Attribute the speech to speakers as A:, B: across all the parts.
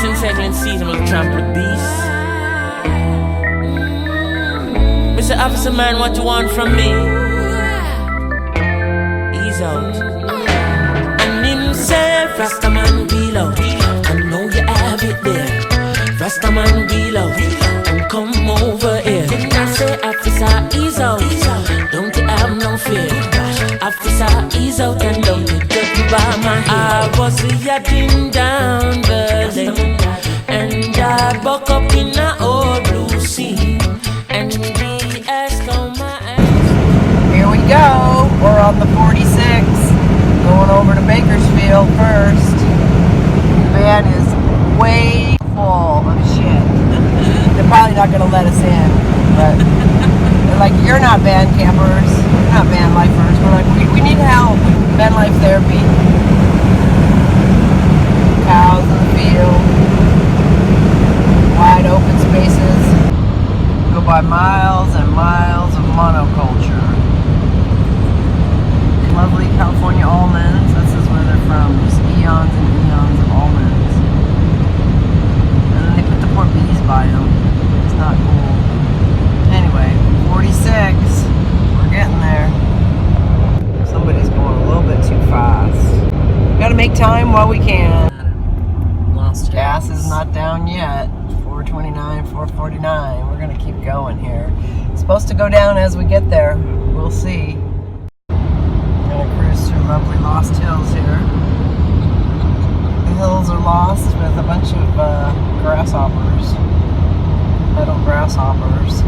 A: Since sailing season will trample the beast. Mr. Officer Man, what you want from me? Ease out. And himself, Rastaman wheel out. I know you have it there. Rastaman wheel out. And come over here. I say, officer, ease out. Don't you have no fear. Officer, ease out and don't you judge me by my hair. I was yachting down the lane, and I buck up in a old blue sea, and the ask on my ass.
B: Here we go. We're on the 46, going over to Bakersfield first. The van is way full of shit. They're probably not going to let us in, but they're like, you're not van campers, you're not van lifers. We're like, we need help. Van life therapy. Cows in the field. Wide open spaces. Go by miles and miles of monoculture. Lovely California almonds. This is where they're from. Just eons and eons of almonds. And then they put the poor bees by them. It's not cool. Anyway, 46. We're getting there. Somebody's going a little bit too fast. Gotta make time while we can.
C: Lost
B: Gas is not down yet. 429, 449. We're gonna keep going here. It's supposed to go down as we get there. We'll see. Gonna cruise through lovely Lost Hills here. The hills are lost with a bunch of grasshoppers. Metal grasshoppers.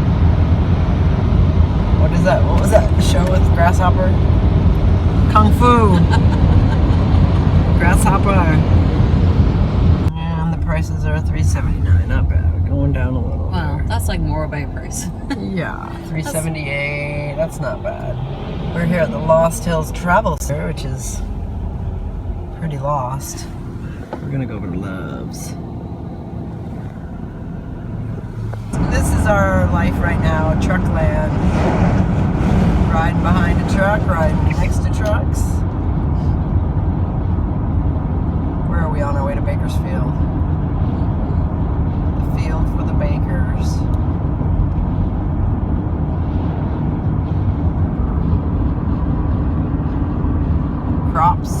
B: What is that? What was that show with grasshopper? Kung Fu. Grasshopper. And the prices are $3.79. Not bad. Going down a little.
C: Wow, that's like Mohave price.
B: Yeah, $3.78. That's not bad. We're here at the Lost Hills Travel Center, which is pretty lost. We're gonna go over to Love's. This is our life right now, truck land. Riding behind a truck, riding next to trucks. Where are we on our way to Bakersfield? The field for the bakers. Crops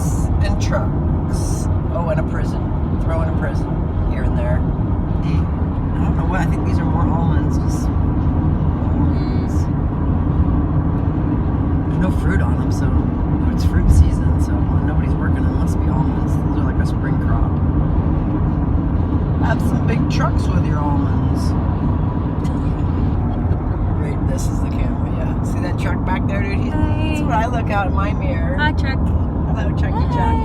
B: and trucks. Oh, and a prison. Throw in a prison here and there. I don't know what, I think these are more almonds. Just almonds. There's no fruit on them, so it's fruit season, so when nobody's working, it must be almonds. Those are like a spring crop. Have some big trucks with your almonds. Great, this is the camera, yeah. See that truck back there, dude? That's what I look out in my mirror.
C: Hi, truck.
B: Hello, Chucky Chuck.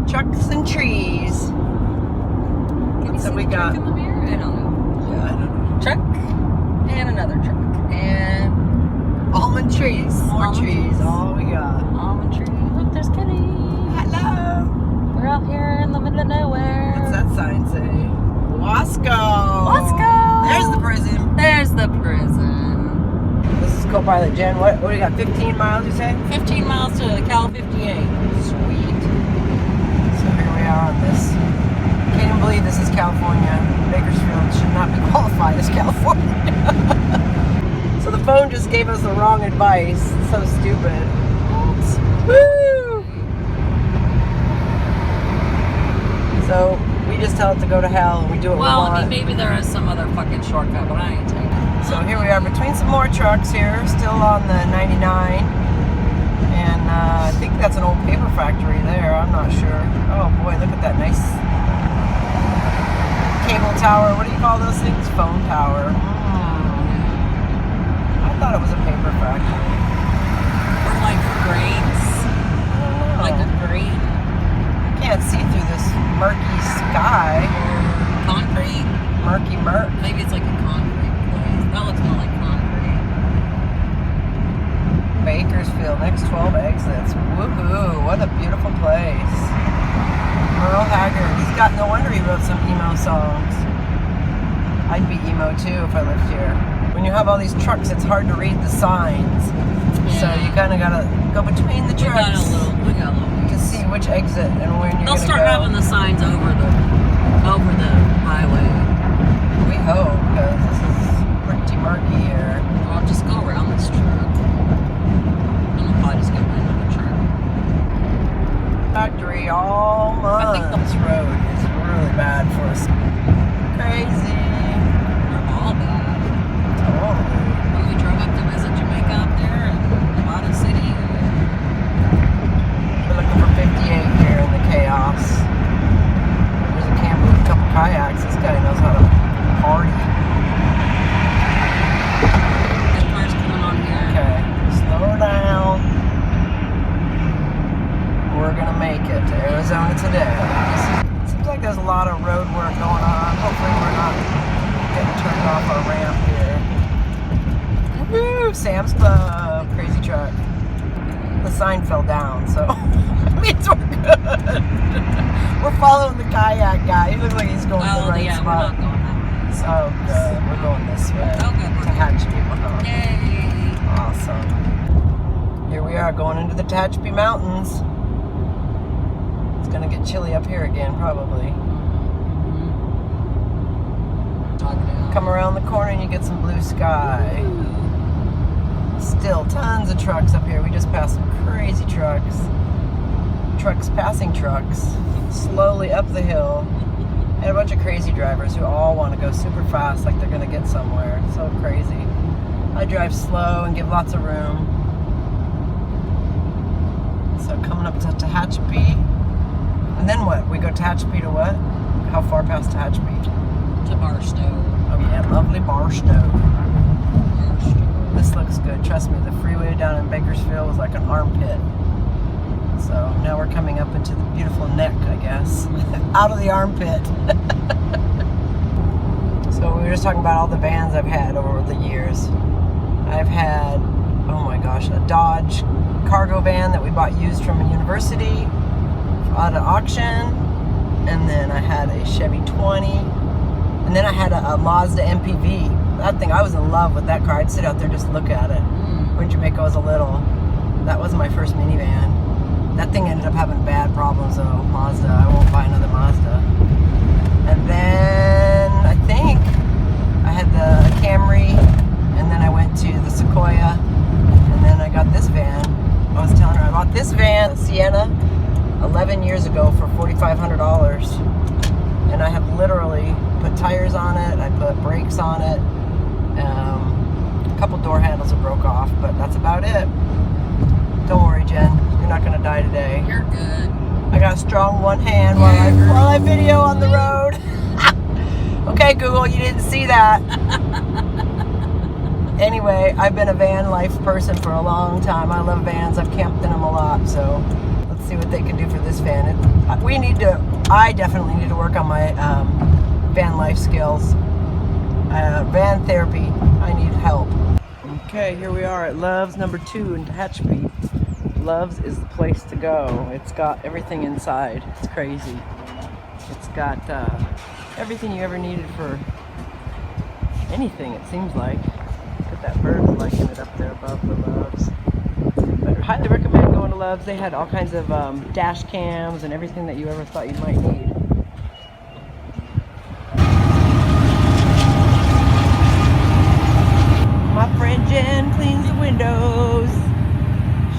B: Trucks and trees.
C: Can you
B: So
C: see
B: we
C: the
B: got.
C: truck in the mirror? I don't know.
B: Yeah, I don't know.
C: Truck and another truck and
B: Almond trees. More
C: Almond
B: trees.
C: trees.
B: All we got.
C: almond tree. Look, there's Kenny.
B: Hello.
C: We're out here in the middle of nowhere.
B: What's that sign say? Wasco.
C: Wasco.
B: There's the prison.
C: There's the prison.
B: This is co-pilot Jen. What do you got? 15 miles, you say?
C: 15 miles to Cal 58.
B: Sweet. So here we are on this. Can't even believe this is California. Bakersfield should not be qualified as California. So the phone just gave us the wrong advice. It's so stupid. Woo! So we just tell it to go to hell and we do what we want.
C: Well, I mean, maybe there is some other fucking shortcut, but I ain't taking it.
B: So here we are between some more trucks here, still on the 99. And I think that's an old paper factory there, I'm not sure. Oh boy, look at that nice cable tower. What do you call those things? Phone tower. I thought it was a paper factory.
C: Or like grains.
B: I don't know.
C: Like a grain.
B: Can't see through this murky sky.
C: Concrete.
B: Murky murk.
C: Maybe it's like a concrete place. That looks more like concrete.
B: Bakersfield, next 12 exits. Woohoo, what a beautiful place. Merle Haggard, no wonder he wrote some emo songs. I'd be emo too if I lived here. When you have all these trucks, it's hard to read the signs. Yeah. So you kind of gotta go between the trucks
C: We got a little
B: to see which exit and when you're
C: They'll
B: gonna
C: start
B: go.
C: having the signs over the highway.
B: We hope, because this is pretty murky here.
C: I'll just go around this truck. And I'll probably just get another truck.
B: Factory all month.
C: I think
B: this road is really bad for us. Crazy.
C: They're all bad.
B: Totally.
C: When we drove up to visit Jamaica up there in Nevada City.
B: We're looking for 58 here in the chaos. There's a camper with a couple kayaks. This guy knows how to party.
C: This car's coming on here.
B: Okay, slow her down. We're gonna make it to Arizona today. Seems like there's a lot of road work going on. Hopefully we're not getting turned off our ramp here. Woo! Sam's Club, crazy truck. The sign fell down, so that means we're good. We're following the kayak guy. He looks like he's going to the right
C: yeah,
B: spot.
C: we're not going that way.
B: Oh, good. We're going this way.
C: Oh, good.
B: To Tehachapi, Mohave.
C: Yay!
B: Awesome. Here we are going into the Tehachapi Mountains. It's gonna get chilly up here again, probably. Come around the corner and you get some blue sky. Still tons of trucks up here. We just passed some crazy trucks. Trucks passing trucks. Slowly up the hill. And a bunch of crazy drivers who all want to go super fast like they're gonna get somewhere. It's so crazy. I drive slow and give lots of room. So coming up to Tehachapi. And then what? We go Tehachapi to what? How far past Tehachapi?
C: To Barstow.
B: Oh yeah, lovely Barstow. This looks good. Trust me, the freeway down in Bakersfield was like an armpit. So now we're coming up into the beautiful neck, I guess. Out of the armpit. So we were just talking about all the vans I've had over the years. I've had, oh my gosh, a Dodge cargo van that we bought used from a university at an auction. And then I had a Chevy 20. And then I had a Mazda MPV. That thing, I was in love with that car. I'd sit out there just look at it. When Jamaica was a little. That was my first minivan. That thing ended up having bad problems though, Mazda. I won't buy another Mazda. And then I think I had the Camry, and then I went to the Sequoia, and then I got this van. I was telling her I bought this van, a Sienna, 11 years ago for $4,500. And I have literally put tires on it, I put brakes on it. A couple door handles are broke off, but that's about it. Don't worry, Jen. You're not gonna die today.
C: You're good.
B: I got a strong one hand while I video on the road. Okay, Google, you didn't see that. Anyway, I've been a van life person for a long time. I love vans. I've camped in them a lot, so let's see what they can do for this van. I definitely need to work on my van life skills. Van therapy. I need help. Okay, here we are at Love's number 2 in Tehachapi. Love's is the place to go. It's got everything inside. It's crazy. It's got everything you ever needed for anything, it seems like. Look at that bird's liking it up there above the Love's. But I highly recommend going to Love's. They had all kinds of dash cams and everything that you ever thought you might need. My friend Jen cleans the windows.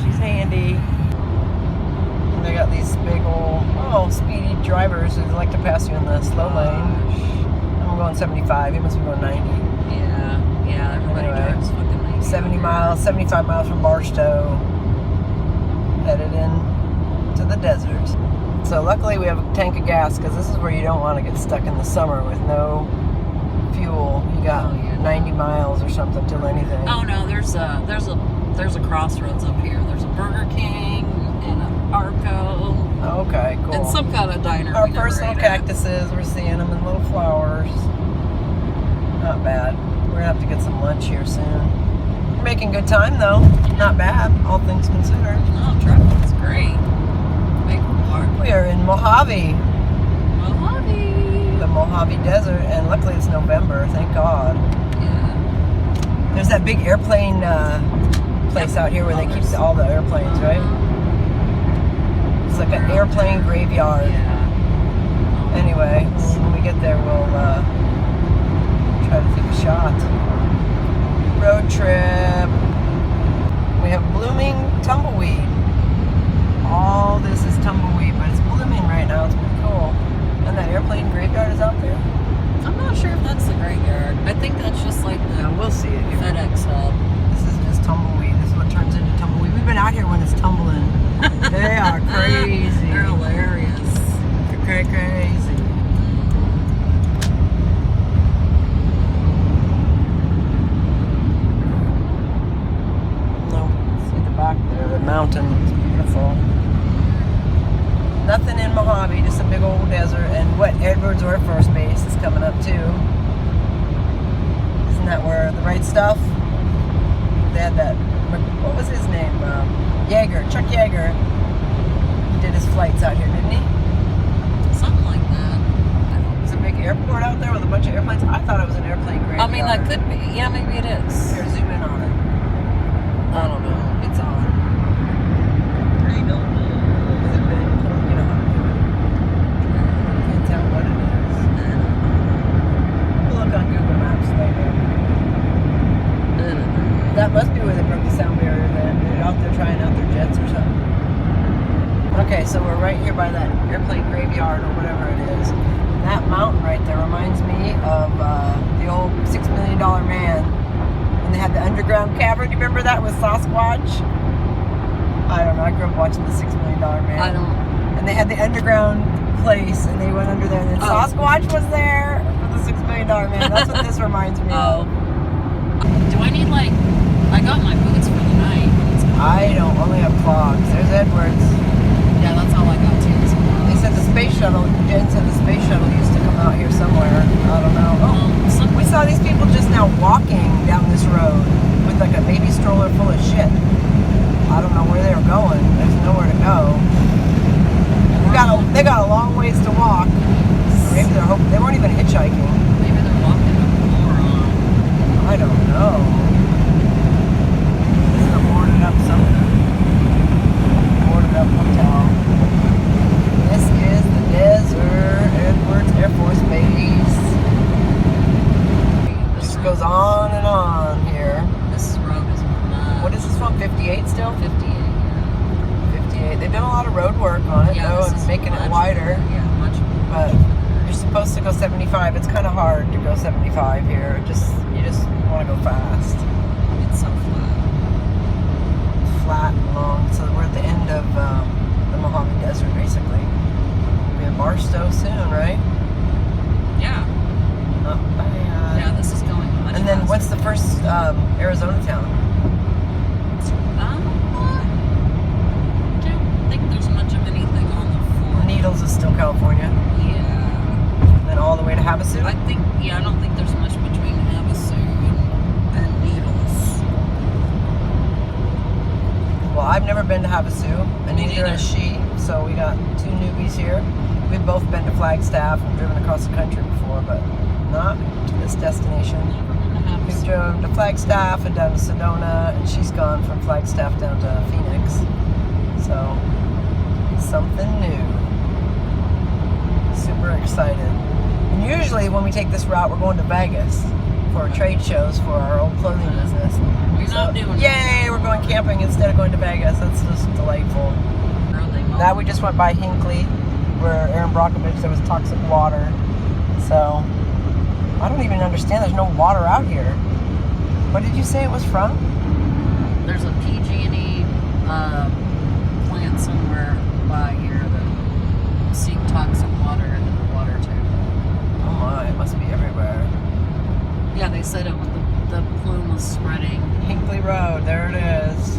B: She's handy. And they got these big old, speedy drivers who like to pass you in the slow lane. I'm going 75. He must be going 90.
C: Yeah, everybody drives fucking 90.
B: 70 miles, 75 miles from Barstow. Headed in to the desert. So luckily we have a tank of gas, because this is where you don't want to get stuck in the summer with no fuel. You got 90 miles or something till anything.
C: Oh no, there's a crossroads up here. There's a Burger King and an Arco.
B: Okay, cool.
C: And some kind of diner.
B: Our personal cactuses, we're seeing them in little flowers. Not bad. We're gonna have to get some lunch here soon. We're making good time though. Not bad, all things considered.
C: Oh, traffic's great. Big park.
B: We are in Mohave.
C: Mohave.
B: The Mohave Desert, and luckily it's November, thank God.
C: Yeah.
B: There's that big airplane place out here where they keep all the airplanes, right? It's like an airplane graveyard.
C: Yeah.
B: Anyway, when we get there, we'll try to take a shot. Road trip. We have blooming tumbleweed. All this is tumbleweed, but it's blooming right now. It's pretty cool. And that airplane graveyard is out there.
C: I'm not sure if that's the graveyard. I think that's just like the
B: Yeah, we'll see it here.
C: FedEx hub.
B: This is just tumbleweed. This is what turns into tumbleweed. We've been out here when it's tumbling. They are crazy.
C: They're hilarious.
B: They're crazy. No, see the back there, the mountain. It's beautiful. Nothing in Mohave, just a big old desert. And what, Edwards Air Force Base is coming up too. Isn't that where the right stuff? They had that, what was his name? Yeager, Chuck Yeager. He did his flights out here, didn't he?
C: Something like that.
B: There's a big airport out there with a bunch of airplanes. I thought it was an airplane graveyard.
C: I mean, that could be. Yeah, maybe it is.
B: Here, zoom in on it. I don't know. It's on.
C: There you go.
B: Is it big? You know how to do it. Can't tell what it is. We'll look on Google Maps later. That must be where they broke the sound barrier then. They're out there trying out their jets or something. Okay, so we're right here by that airplane graveyard or whatever it is. And that mountain right there reminds me of the old $6 Million Man. And they had the underground cavern. You remember that with Sasquatch? I don't know. I grew up watching the $6 Million Man.
C: I don't.
B: And they had the underground place, and they went under there, and then Sasquatch was there with the $6 Million Man. That's what this reminds me of.
C: Do I need, like, I got my boots for the night.
B: I don't only have clogs. There's Edwards.
C: Yeah, that's all I got too.
B: They said the space shuttle, Jen said the space shuttle used to come out here somewhere. I don't know. Oh, we saw these people just now walking down this road with like a baby stroller full of shit. I don't know where they were going. There's nowhere to go. They got a long ways to walk. Maybe they weren't even hitchhiking.
C: Maybe they're walking up the moron.
B: I don't know. This is a boarded up something. Boarded up hotel. This is the desert, Edwards Air Force Base. This goes on and on here.
C: This road is nuts.
B: What is this one? 58 still?
C: 58, yeah.
B: 58. They've done a lot of road work on it though, and making it wider.
C: Yeah, much.
B: But you're supposed to go 75. It's kind of hard to go 75 here. You just want to go fast.
C: It's so flat.
B: Flat and long. So we're at the end of the Mohave Desert, basically. We'll be in Barstow soon, right?
C: Yeah.
B: Not bad.
C: Yeah, this is going much
B: And then
C: faster.
B: what's the first Arizona town?
C: I don't think there's much of anything on the 40.
B: Needles is still California.
C: Yeah.
B: And then all the way to Havasu?
C: I don't think there's much between Havasu and Needles.
B: Well, I've never been to Havasu, and
C: Me
B: neither
C: neither.
B: has she. So we got two newbies here. We've both been to Flagstaff and driven across the country before, but not to this destination.
C: Never been to
B: We
C: Havasu.
B: drove to Flagstaff and down to Sedona, and she's gone from Flagstaff down to Phoenix. So, something new. Super excited. And usually when we take this route, we're going to Vegas for trade shows for our old clothing business.
C: We're not doing
B: Yay, we're going camping instead of going to Vegas. That's just delightful. Now we just went by Hinckley, where Aaron Brockovich, there was toxic water. So, I don't even understand. There's no water out here. What did you say it was from?
C: There's a PG&E plant somewhere by here that seep toxic water into the water table.
B: Oh my, it must be everywhere.
C: Yeah, they said the plume was spreading.
B: Hinckley Road, there it is.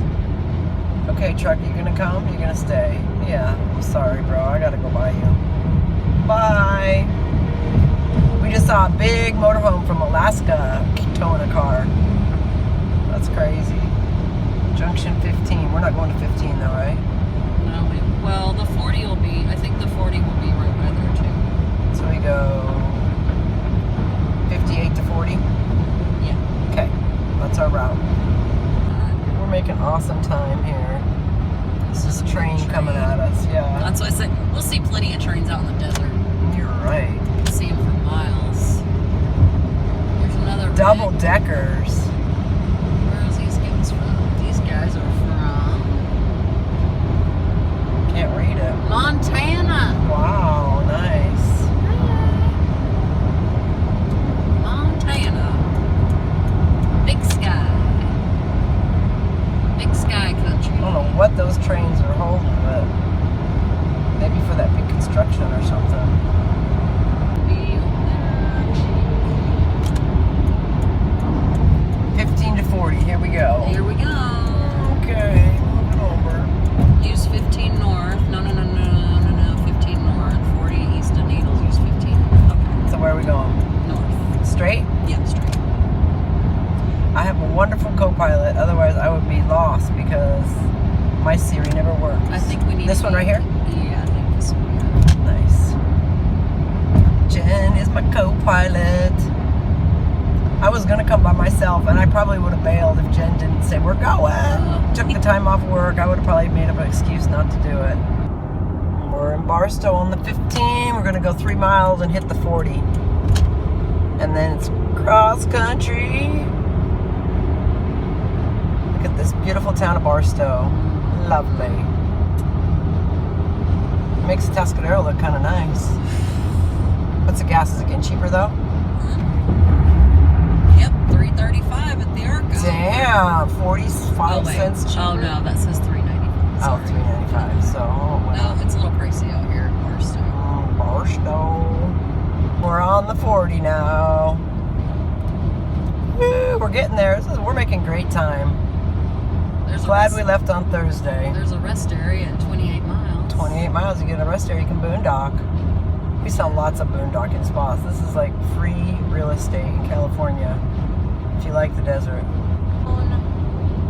B: Okay, truck, you gonna come? You gonna stay? Yeah, I'm sorry, bro. I gotta go by you. Bye. We just saw a big motorhome from Alaska towing a car. That's crazy. Junction 15. We're not going to 15 though, right?
C: No, well, the 40 will be, I think the 40 will be right by there too.
B: So we go 58 to 40?
C: Yeah.
B: Okay, that's our route. We're making awesome time here. This is a train coming at us, yeah.
C: That's We'll see plenty of trains out in the desert.
B: You're right.
C: See them for miles. There's another
B: Double deckers.
C: Where are these guys from? These guys are from
B: Can't read it.
C: Montana.
B: Wow, nice.
C: Montana. Big sky. Big sky country.
B: I don't know what those trains are holding, but maybe for that big construction or something. 15 to 40, here we go.
C: Here we go.
B: Okay, moving over.
C: Use 15 north. No. 15 north. 40 east of Needles. Use 15. Okay.
B: So where are we going?
C: North.
B: Straight?
C: Yeah, straight.
B: I have a wonderful co-pilot, otherwise I would be lost because my Siri never works.
C: I think we need
B: this one right here?
C: Yeah, I think this one.
B: Nice. Jen is my co-pilot. I was gonna come by myself and I probably would have bailed if Jen didn't say we're going. Took the time off work, I would have probably made up an excuse not to do it. We're in Barstow on the 15. We're gonna go 3 miles and hit the 40. And then it's cross country. Look at this beautiful town of Barstow. Lovely. Makes Tuscadero look kind of nice. What's the gas? Is it getting cheaper though?
C: Yep, $3.35 at the Arco.
B: Damn, 45 cents cheaper.
C: Oh no, that says $3.95.
B: Oh, $3.95. So, well.
C: No, it's a little pricey out here in Barstow.
B: Barstow. We're on the 40 now. Woo, we're getting there. We're making great time. Glad we left on Thursday.
C: There's a rest area at 28 miles.
B: 28 miles, you get a rest area, you can boondock. We saw lots of boondocking spots. This is like free real estate in California if you like the desert.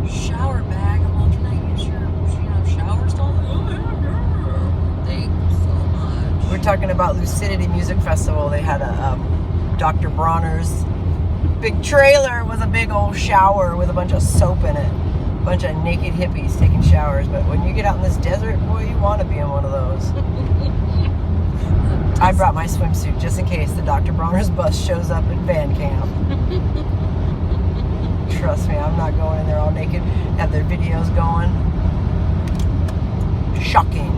C: Shower bag. I'm all, can I use your shower stall? Thank you so much.
B: We're talking about Lucidity Music Festival. They had a Dr. Bronner's big trailer with a big old shower with a bunch of soap in it. A bunch of naked hippies taking showers. But when you get out in this desert, boy, you want to be in one of those. I brought my swimsuit just in case the Dr. Bronner's bus shows up at van camp. Trust me, I'm not going in there all naked. Have their videos going. Shocking.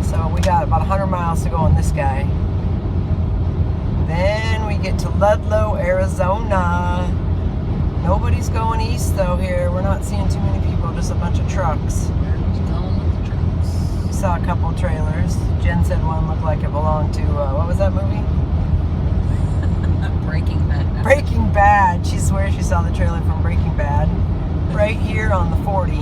B: So we got about 100 miles to go on this guy. Then we get to Ludlow, Arizona. Nobody's going east though here. We're not seeing too many people, just a bunch of trucks. We saw a couple trailers. Jen said one looked like it belonged to, what was that movie?
C: Breaking Bad.
B: Breaking Bad. She swears she saw the trailer from Breaking Bad. Right here on the 40.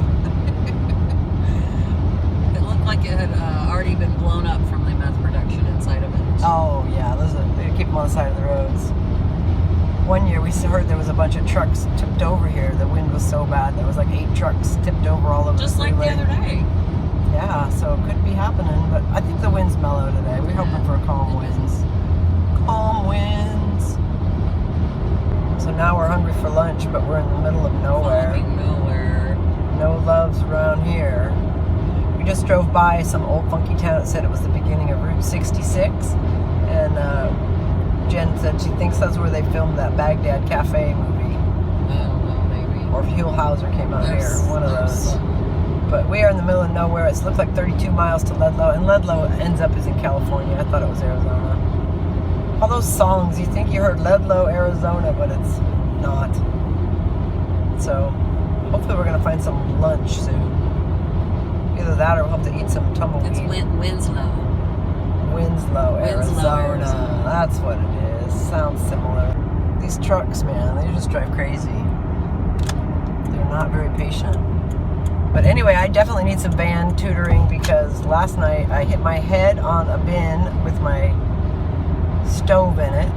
C: It looked like it had already been blown up from the meth production inside of it.
B: Oh yeah, they keep them on the side of the roads. One year we heard there was a bunch of trucks tipped over here. The wind was so bad. There was like 8 trucks tipped over all over
C: Just
B: the
C: like
B: freeway.
C: the other day.
B: Yeah, so it could be happening, but I think the wind's mellow today. We're hoping for calm winds. Calm winds. So now we're hungry for lunch, but we're in the middle of nowhere.
C: Nowhere.
B: No loves around here. We just drove by some old funky town that said it was the beginning of Route 66, and Jen said she thinks that's where they filmed that Baghdad Cafe movie.
C: I don't know, maybe.
B: Or if Huell Hauser came out here, one of those. But we are in the middle of nowhere. It looks like 32 miles to Ludlow, and Ludlow ends up is in California. I thought it was Arizona. All those songs, you think you heard Ludlow, Arizona, but it's not. So hopefully we're gonna find some lunch soon. Either that or we'll have to eat some tumbleweed.
C: It's Winslow.
B: Winslow, Arizona.
C: Arizona.
B: That's what it is. Sounds similar. These trucks, man, they just drive crazy. They're not very patient. But anyway, I definitely need some van tutoring because last night I hit my head on a bin with my stove in it.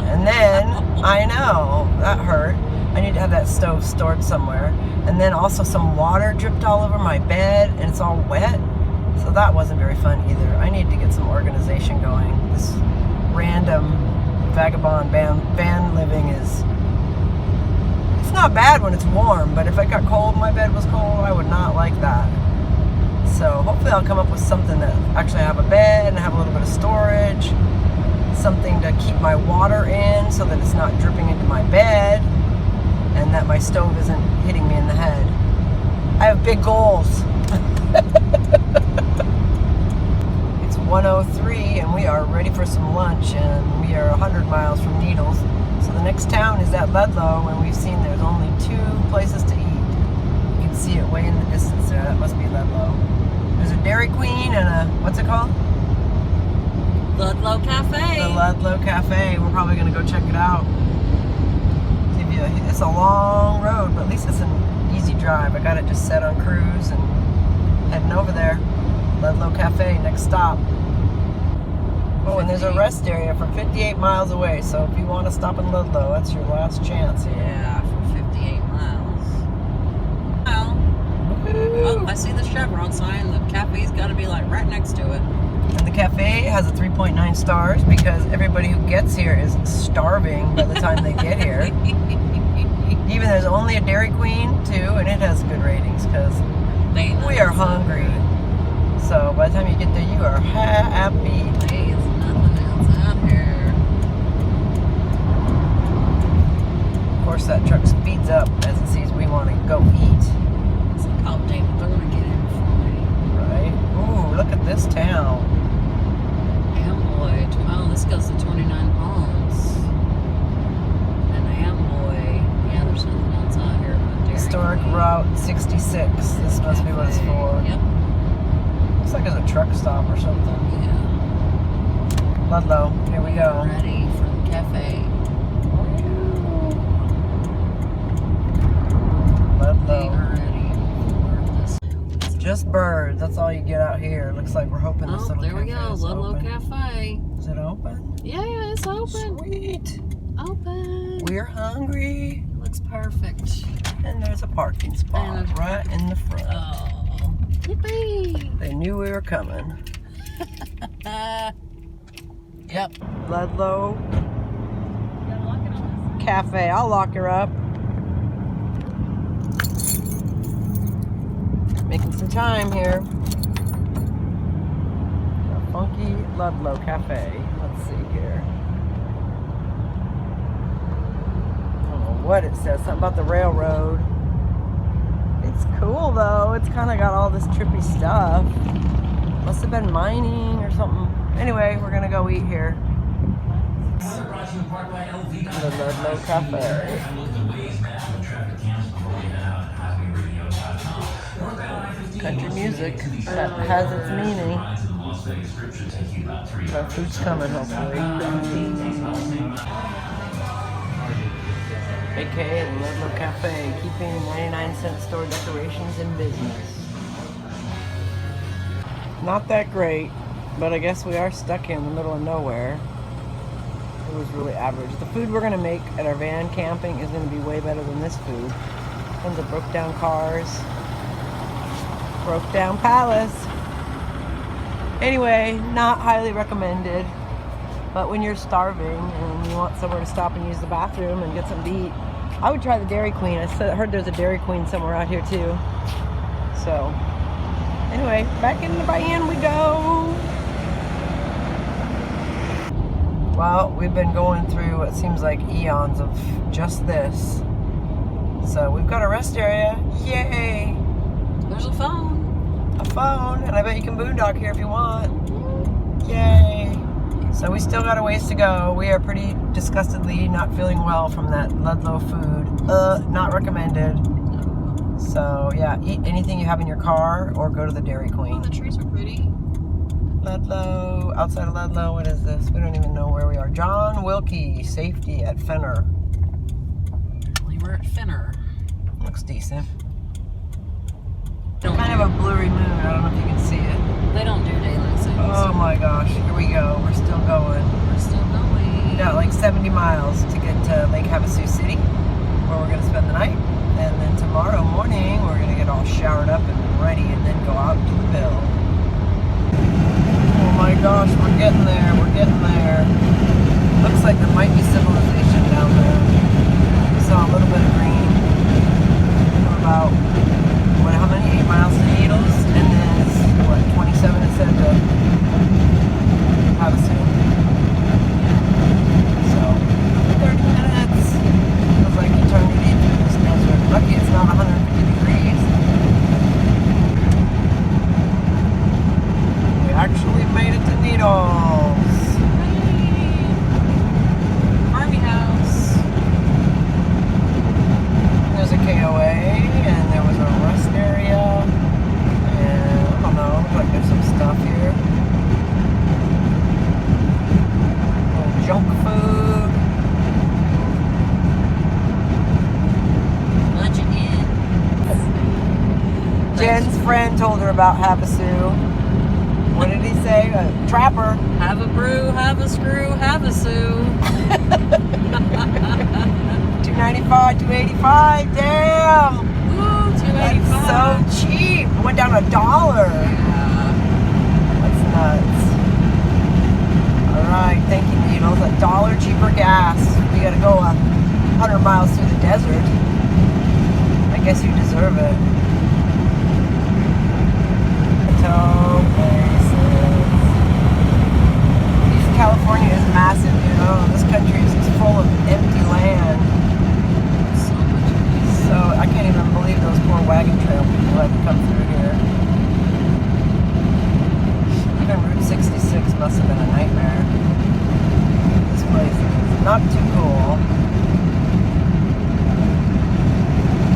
B: And then, I know, that hurt. I need to have that stove stored somewhere. And then also some water dripped all over my bed and it's all wet. So that wasn't very fun either. I need to get some organization going. This random vagabond van living is... It's not bad when it's warm, but if it got cold, my bed was cold, I would not like that. So hopefully I'll come up with something that actually have a bed and have a little bit of storage, something to keep my water in so that it's not dripping into my bed, and that my stove isn't hitting me in the head. I have big goals. It's 1:03 and we are ready for some lunch, and we are 100 miles from Needles. So the next town is at Ludlow, and we've seen there's only 2 places to eat. You can see it way in the distance there. That must be Ludlow. There's a Dairy Queen and a, what's it called?
C: Ludlow Cafe.
B: The Ludlow Cafe. We're probably going to go check it out. It's a long road, but at least it's an easy drive. I got it just set on cruise and heading over there. Ludlow Cafe, next stop. Oh, and there's a rest area from 58 miles away, so if you want to stop in Ludlow, that's your last chance here.
C: Yeah, for 58 miles. Well, oh, I see the Chevron sign. The cafe's got to be like right next to it.
B: And the cafe has a 3.9 stars because everybody who gets here is starving by the time they get here. Even there's only a Dairy Queen too, and it has good ratings because we are hungry. So by the time you get there, you are happy.
C: Hey, there's nothing else out here.
B: Of course, that truck speeds up as it sees we want to go eat.
C: It's like, oh, David, they're going to get in for me.
B: Right? Ooh, look at this town.
C: Amboy. Oh, this goes to 29 homes. And Amboy. Yeah, there's nothing else out here.
B: Historic Route 66. This must be what it's for.
C: Yep.
B: Looks like it's a truck stop or something.
C: Yeah.
B: Ludlow. Here we go.
C: Ready for the cafe.
B: Ludlow.
C: Ready for this.
B: Just birds. That's all you get out here. Looks like we're hoping this little
C: there we
B: cafe
C: go.
B: is
C: Ludlow
B: open.
C: Cafe.
B: Is it open?
C: Yeah, it's open.
B: Sweet.
C: Open.
B: We're hungry.
C: Looks perfect.
B: And there's a parking spot right in the front.
C: Oh, yippee!
B: They knew we were coming.
C: Yep.
B: Ludlow Cafe. I'll lock her up. Making some time here. A funky Ludlow Cafe. Let's see here. I don't know what it says. Something about the railroad. It's cool though. It's kind of got all this trippy stuff. Must have been mining or something. Anyway, we're gonna go eat here. The Ludlow Cafe. Country music that has its meaning. Our food's coming, hopefully. AKA the Ludlow Cafe, keeping 99-cent store decorations in business. Not that great, but I guess we are stuck here in the middle of nowhere. It was really average. The food we're going to make at our van camping is going to be way better than this food. Tons of broke down cars. Broke down palace. Anyway, not highly recommended. But when you're starving and you want somewhere to stop and use the bathroom and get something to eat, I would try the Dairy Queen. I heard there's a Dairy Queen somewhere out here too. So, anyway, back in the van we go. Well, we've been going through what seems like eons of just this. So we've got a rest area. Yay!
C: There's a phone.
B: A phone, and I bet you can boondock here if you want. Yay! So we still got a ways to go. We are pretty disgustedly not feeling well from that Ludlow food. Not recommended. So yeah, eat anything you have in your car or go to the Dairy Queen.
C: Oh, the trees are pretty.
B: Ludlow, outside of Ludlow, what is this? We don't even know where we are. John Wilkie, safety at Fenner.
C: We were at Fenner.
B: Looks decent. Kind of a blurry moon, I don't know if you can see it.
C: They don't do daylight savings.
B: Oh my gosh, here we go. We're still going.
C: We're still going.
B: We got like 70 miles to get to Lake Havasu City, where we're going to spend the night. And then tomorrow morning, we're going to get all showered up and ready and then go out to the Bill. Oh my gosh, we're getting there. We're getting there. Looks like there might be civilization down there. We saw a little bit of green. We're about, how many? 8 miles to Needles. And then Needles.
C: Army house.
B: There's a KOA, and there was a rest area, and I don't know, looks like there's some stuff here. Little junk food.
C: Budget in.
B: Jen's friend told her about Havasu. What did he say? A trapper.
C: Have a brew, have a screw, have a sue.
B: $2.95, $2.85. Damn.
C: Ooh, $2.85.
B: That's so cheap. It went down $1.
C: Yeah.
B: That's nuts. All right, thank you, Needles. $1 cheaper gas. You got to go 100 miles through the desert. I guess you deserve it. California is massive, you know. This country is just full of empty land.
C: So much.
B: So I can't even believe those poor wagon trail people had to come through here. Even Route 66 must have been a nightmare. This place is not too cool.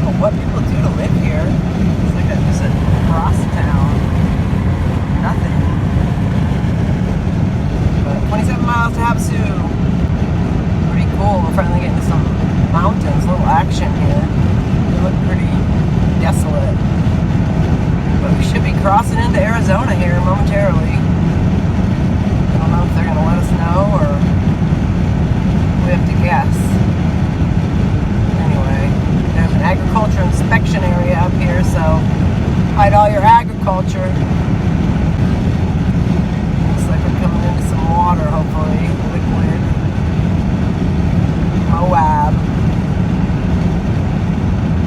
B: But what people do to live here, it's like just a cross town. Nothing. But 27 miles to Havasu. Pretty cool. We're finally getting to some mountains, a little action here. They look pretty desolate. But we should be crossing into Arizona here momentarily. I don't know if they're going to let us know or we have to guess. Anyway, there's an agriculture inspection area up here, so hide all your agriculture. Coming into some water, hopefully, liquid.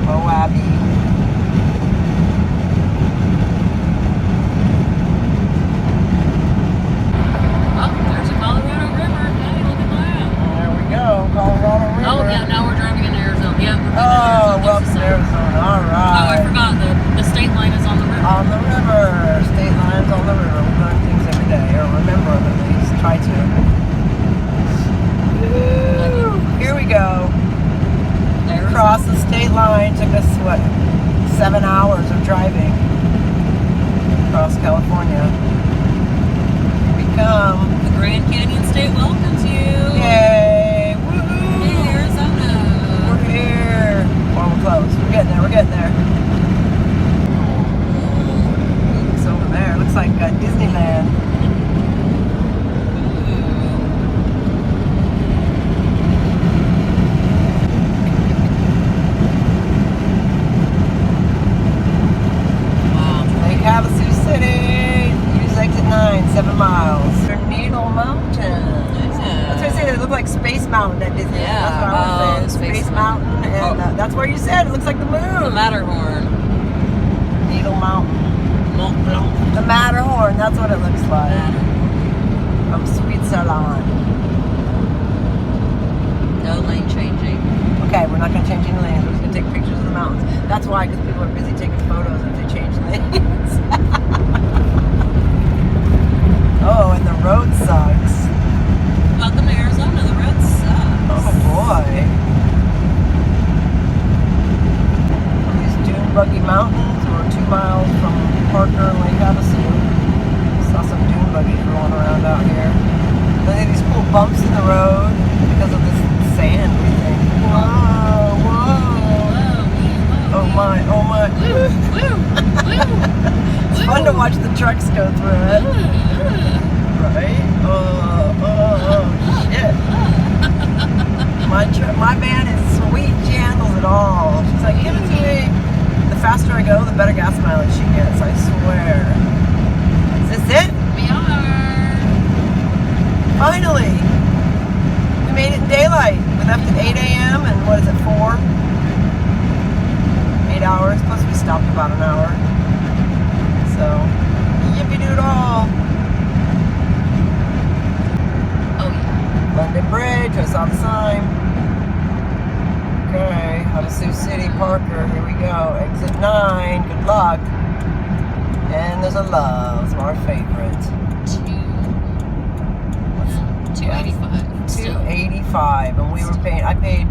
B: Moabie.
C: Oh, there's a Colorado River. Hey, look at that.
B: There we go, Colorado River.
C: Oh, yeah, now we're driving into Arizona. Yeah, we're
B: Oh,
C: going
B: welcome to Arizona. All right.
C: Oh, I forgot. The state line is on the river.
B: On the river. State lines on the river. We learn things every day, or remember them at least. Try to. Woo. Here we go. Across the state line. Took us, what, 7 hours of driving across California. Here we come.
C: The Grand Canyon State welcomes you.
B: Yay! Woohoo!
C: Hey, Arizona.
B: We're here. Well, we're close. We're getting there. We're getting there. It's over there. Looks like Disneyland. Lake Havasu City. Use exit 9, 7 miles. Needle Mountain. That's what I say. They look like Space Mountain at Disney.
C: Yeah.
B: That's what I was saying. Space Mountain, and that's where you said it looks like the moon.
C: The Matterhorn.
B: Needle Mountain. The Matterhorn. That's what it looks like. From Sweet Salon.
C: No lane changing.
B: Okay, we're not going to change any lanes. We're just going to take pictures of the mountains. That's why, because people are busy taking photos if they change lanes. Oh, and the road sucks.
C: Welcome to Arizona. The road sucks.
B: Oh boy. These dune buggy mountains. We're 2 miles from Parker and Lake Havasu. Saw some dune buggies rolling around out here. They have these cool bumps in the road because of this sand, we think. Whoa, whoa. Oh my, oh my. It's fun to watch the trucks go through it. Right? Oh, shit. My van is sweet. She handles it all. She's like, give it to me. The faster I go, the better gas mileage she gets, I swear. Is this it?
C: We are.
B: Finally. We made it in daylight. We left at 8 a.m. and what is it, 4? 8 hours. Plus we stopped about an hour. So, yippee-doodle.
C: Oh, yeah.
B: London Bridge, I saw the sign. Okay, Havasu City, Parker, here we go. Exit 9, good luck. And there's a Love's, our favorite. $385, and we were paying. I paid.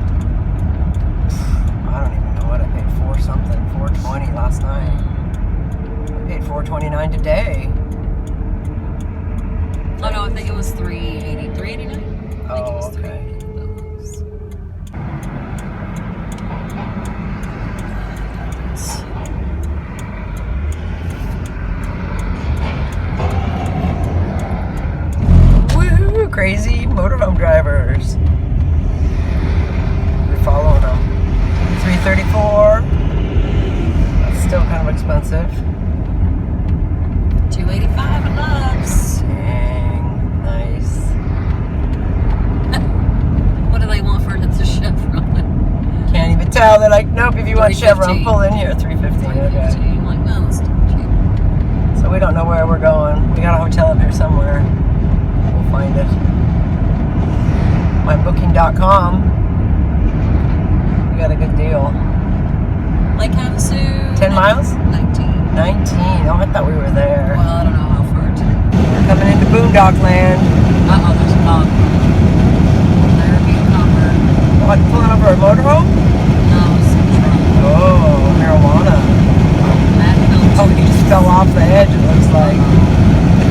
B: I don't even know what I paid for. Something $420 last night. I paid $429 today.
C: Oh no, I think it was $380, $389.
B: Oh, okay. Woo! Crazy motorhome drivers. We're following them. $334. That's still kind of expensive.
C: $285 a month.
B: Dang, nice.
C: What do they want for it to Chevron?
B: Can't even tell. They're like, nope, if you want Chevron,
C: 350.
B: pull in here. $350. Okay.
C: I'm like, no, that's too cheap.
B: So we don't know where we're going. We got a hotel up here somewhere. We'll find it. MyBooking.com. We got a good deal.
C: Lake Havasu.
B: 10 miles?
C: 19.
B: 19. Oh, I thought we were there.
C: Well, I don't know how far to.
B: We're coming into Boondock Land.
C: Uh-oh, there's a dog. There being copper.
B: What, pulling over a motorhome?
C: No, it's a truck.
B: Oh, marijuana.
C: Vanbuild.
B: Oh, he just fell off the edge, it looks like.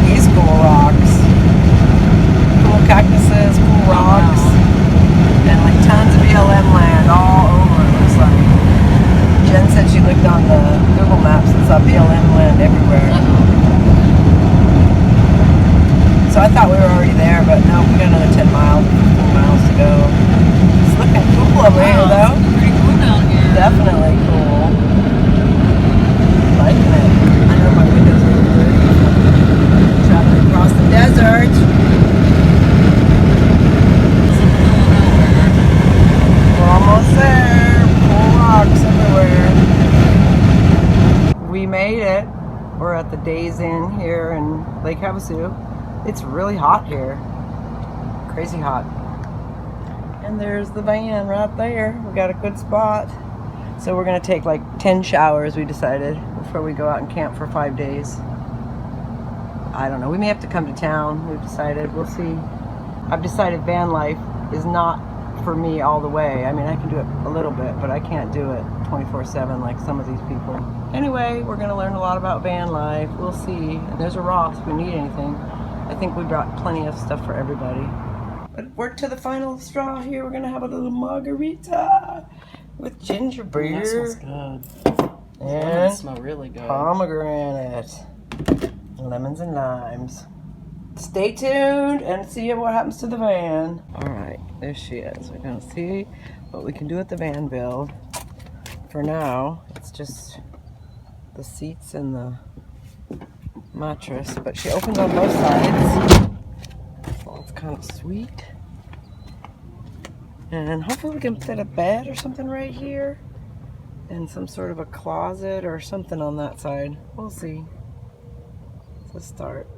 B: These cool rocks. Cool cactuses, cool rocks. And like tons of BLM land all over, it looks like. Jen said she looked on the Google Maps and saw BLM land everywhere. So I thought we were already there, but no, we got another 10 miles, 15 miles to go. It's looking cool over here, though.
C: It's pretty cool down here.
B: Definitely cool. Liking it. I know my windows are good. Traveling across the desert. We're almost there. Cool rocks everywhere. We made it. We're at the Days Inn here in Lake Havasu. It's really hot here. Crazy hot. And there's the van right there. We got a good spot. So we're gonna take like 10 showers, we decided, before we go out and camp for 5 days. I don't know, we may have to come to town, we've decided, we'll see. I've decided van life is not for me all the way. I mean, I can do it a little bit, but I can't do it 24/7 like some of these people. Anyway, we're gonna learn a lot about van life, we'll see. And there's a Ross if we need anything. I think we brought plenty of stuff for everybody. But we're to the final straw here. We're gonna have a little margarita with ginger beer.
C: That smells good.
B: And
C: Lemons smell really good.
B: pomegranate. Lemons and limes. Stay tuned and see what happens to the van. Alright, there she is. We're gonna see what we can do with the Vanbuild. For now, it's just the seats and the mattress, but she opens on both sides. So it's kind of sweet. And hopefully we can fit a bed or something right here. And some sort of a closet or something on that side. We'll see. Let's start.